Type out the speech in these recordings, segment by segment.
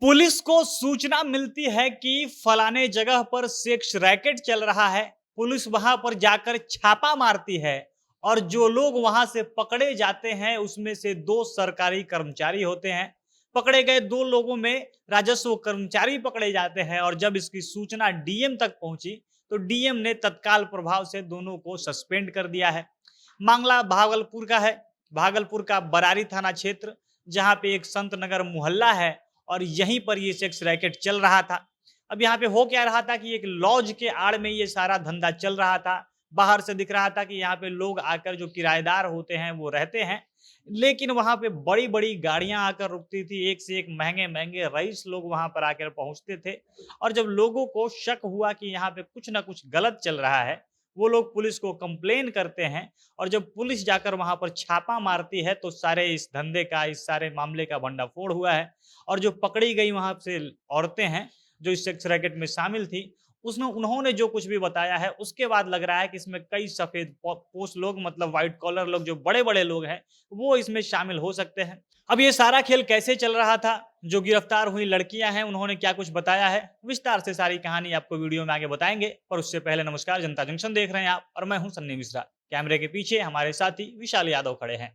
Police को सूचना मिलती है कि फलाने जगह पर सेक्स रैकेट चल रहा है। पुलिस वहां पर जाकर छापा मारती है और जो लोग वहां से पकड़े जाते हैं उसमें से दो सरकारी कर्मचारी होते हैं। पकड़े गए दो लोगों में राजस्व कर्मचारी पकड़े जाते हैं और जब इसकी सूचना डीएम तक पहुंची तो डीएम ने तत्काल प्रभाव से दोनों को सस्पेंड कर दिया है। मामला भागलपुर का है। भागलपुर का बरारी थाना क्षेत्र, जहां पे एक संत नगर मोहल्ला है और यहीं पर ये सेक्स रैकेट चल रहा था। अब यहाँ पे हो क्या रहा था कि एक लॉज के आड़ में ये सारा धंधा चल रहा था। बाहर से दिख रहा था कि यहाँ पे लोग आकर जो किराएदार होते हैं वो रहते हैं, लेकिन वहाँ पे बड़ी-बड़ी गाड़ियाँ आकर रुकती थी, एक से एक महँगे-महँगे रईस लोग वहाँ पर आकर पहुँचते थे। और जब लोगों को शक हुआ कि यहाँ पे कुछ न कुछ गलत चल रहा है, वो लोग पुलिस को कंप्लेन करते हैं और जब पुलिस जाकर वहाँ पर छापा मारती है तो सारे इस धंधे का, इस सारे मामले का भंडाफोड़ हुआ है। और जो पकड़ी गई वहाँ से औरतें हैं, जो इस सेक्स रैकेट में शामिल थी, उसने उन्होंने जो कुछ भी बताया है, उसके बाद लग रहा है कि इसमें कई सफ़ेद पो पोश लोग, मतलब व्हाइट कॉलर लोग, जो बड़े-बड़े लोग हैं, वो इसमें शामिल हो सकते हैं। अब ये सारा खेल कैसे चल रहा था, जो गिरफ्तार हुई लड़कियाँ हैं, उन्होंने क्या कुछ बताया है, विस्तार से सारी कहानी आपको वीडियो में आगे बताएँगे। पर उससे पहले नमस्कार, जनता जंक्शन देख रहे हैं आप और मैं हूँ सन्नी मिश्रा। कैमरे के पीछे हमारे साथी विशाल यादव खड़े हैं।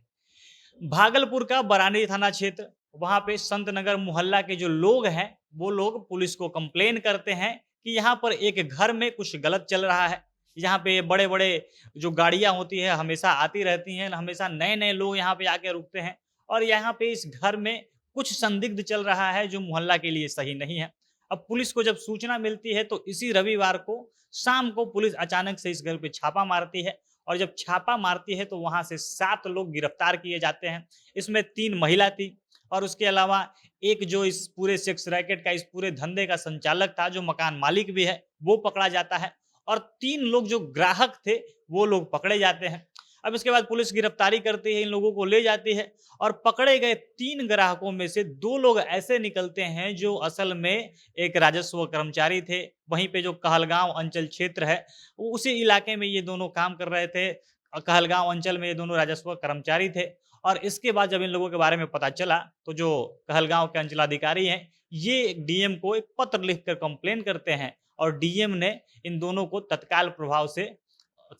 भागलपुर का बरानी थाना क्षेत्र, वहां पे संत नगर मोहल्ला के जो लोग हैं, वो लोग पुलिस को कंप्लेन करते हैं कि यहाँ पर एक घर में कुछ गलत चल रहा है। यहाँ पे बड़े-बड़े जो गाड़ियाँ होती है हमेशा आती रहती हैं, हमेशा नए-नए लोग यहाँ पे आके रुकते हैं और यहाँ पे इस घर में कुछ संदिग्ध चल रहा है जो मोहल्ला के लिए सही नहीं है। अब पुलिस को जब सूचना मिलती है तो इसी रविवार को शाम को पुलिस अचानक से इस घर पे छापा मारती है और जब छापा मारती है तो वहां से 7 लोग गिरफ्तार किए जाते हैं। इसमें 3 महिला थी और उसके अलावा एक जो इस पूरे सेक्स रैकेट का, इस पूरे धंधे का संचालक था, जो मकान मालिक भी है, वो पकड़ा जाता है और 3 लोग जो ग्राहक थे, वो लोग पकड़े जाते हैं। अब इसके बाद पुलिस गिरफ्तारी करती है, इन लोगों को ले जाती है और पकड़े गए 3 ग्राहकों में से 2 लोग ऐसे निकलते हैं जो असल में एक राजस्व कर्मचारी थे। वहीं पे जो कहलगाँव अंचल क्षेत्र है, उसी इलाके में ये दोनों काम कर रहे थे। कहलगाँव अंचल में ये दोनों राजस्व कर्मचारी थे और इसके बाद जब इन लोगों के बारे में पता चला, तो जो कहलगाँव के अंचलाधिकारी हैं, ये डीएम को एक पत्र लिखकर कंप्लेन करते हैं और डीएम ने इन दोनों को तत्काल प्रभाव से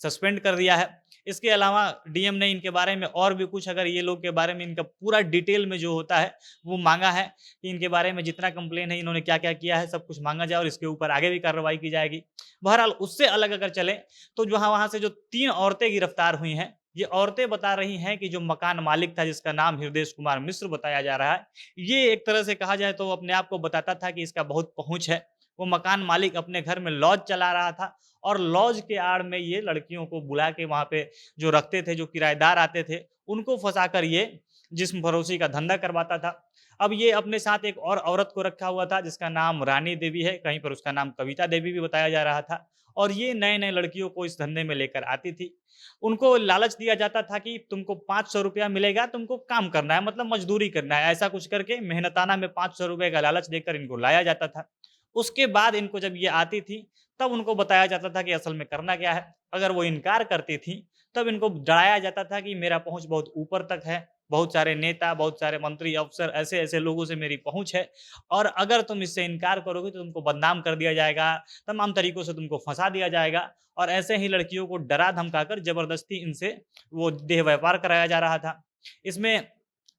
सस्पेंड कर दिया है। इसके अलावा डीएम ने इनके बारे में और भी कुछ, अगर ये लोग के बारे में इनका पूरा डिटेल में जो होता है, वो माँगा है कि इनके बारे में जितना कंप्लेन है, इन्होंने क्या-क्या किया है, सब कुछ माँगा जाए और इसके ऊपर आगे भी कार्रवाई की जाएगी। बहरहाल उससे अलग अगर चलें, तो जहाँ वहाँ से जो 3 औरतें गिरफ्तार हुई हैं, ये औरतें बता रही हैं कि जो मकान मालिक था, जिसका नाम हृदेश कुमार मिश्र बताया जा रहा है, ये एक तरह से कहा जाए तो अपने आप को बताता था कि इसका बहुत पहुँच है। वो मकान मालिक अपने घर में लॉज चला रहा था और लॉज के आड़ में ये लड़कियों को बुला के वहाँ पे जो रखते थे, जो किराएदार आते थे, उनको फँसाकर ये जिस्म फरोशी का धंधा करवाता था। अब ये अपने साथ एक और औरत को रखा हुआ था जिसका नाम रानी देवी है, कहीं पर उसका नाम कविता देवी भी बताया जा रहा था और ये नए-नए लड़कियों को इस धंधे में लेकर आती थी। उनको लालच दिया जाता था कि तुमको ₹500 मिलेगा, तुमको काम करना है, मतलब मज़दूरी करना है। ऐसा कुछ करके मेहनताना में ₹500 का लालच देकर इनको लाया जाता था। उसके बाद इनको जब ये आती थी, तब उनको बताया जाता था कि असल में करना क्या है। अगर वो इनकार करती थी, तब इनको डराया जाता था कि मेरा पहुँच बहुत ऊपर तक है, बहुत सारे नेता, बहुत सारे मंत्री, अफ़सर, ऐसे-ऐसे लोगों से मेरी पहुँच है और अगर तुम इससे इनकार करोगे तो तुमको बदनाम कर दिया जाएगा, तमाम तरीकों से तुमको फँसा दिया जाएगा और ऐसे ही लड़कियों को डरा-धमकाकर ज़बरदस्ती इनसे वो देह व्यापार कराया जा रहा था। इसमें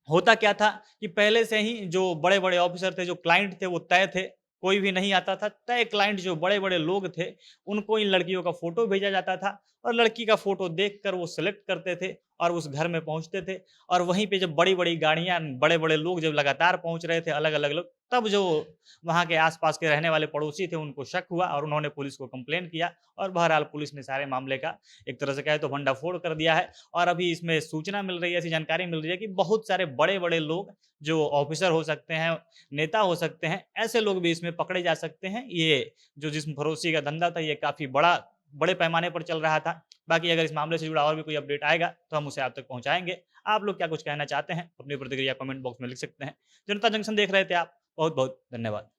होता क्या था कि पहले से ही जो बड़े-बड़े ऑफ़िसर थे, जो क्लाइंट थे, वो तय थे। कोई भी नहीं आता था। तय क्लाइंट जो बड़े-बड़े लोग थे, उनको इन लड़कियों का फ़ोटो भेजा जाता था और लड़की का फ़ोटो देखकर वो सेलेक्ट करते थे और उस घर में पहुँचते थे और वहीं पे जब बड़ी-बड़ी गाड़ियाँ, बड़े-बड़े लोग जब लगातार पहुँच रहे थे, अलग-अलग लोग, तब जो वहाँ के आस-पास के रहने वाले पड़ोसी थे, उनको शक हुआ और उन्होंने पुलिस को कंप्लेन किया और बहरहाल पुलिस ने सारे मामले का एक तरह से कहें तो भंडाफोड़ कर दिया है और अभी इसमें सूचना मिल रही है, ऐसी जानकारी मिल रही है कि बहुत सारे बड़े-बड़े लोग, जो ऑफ़िसर हो सकते हैं, नेता हो सकते हैं, ऐसे लोग भी इसमें पकड़े जा सकते हैं। ये जो जिस्म फरोशी का धंधा था, ये काफ़ी बड़े पैमाने पर चल रहा था। बाकी अगर इस मामले से जुड़ा और भी कोई अपडेट आएगा, तो हम उसे आप तक पहुँचाएँगे। आप लोग क्या कुछ कहना चाहते हैं? अपनी प्रतिक्रिया कमेंट बॉक्स में लिख सकते हैं। जनता जंक्शन देख रहे थे आप, बहुत-बहुत धन्यवाद।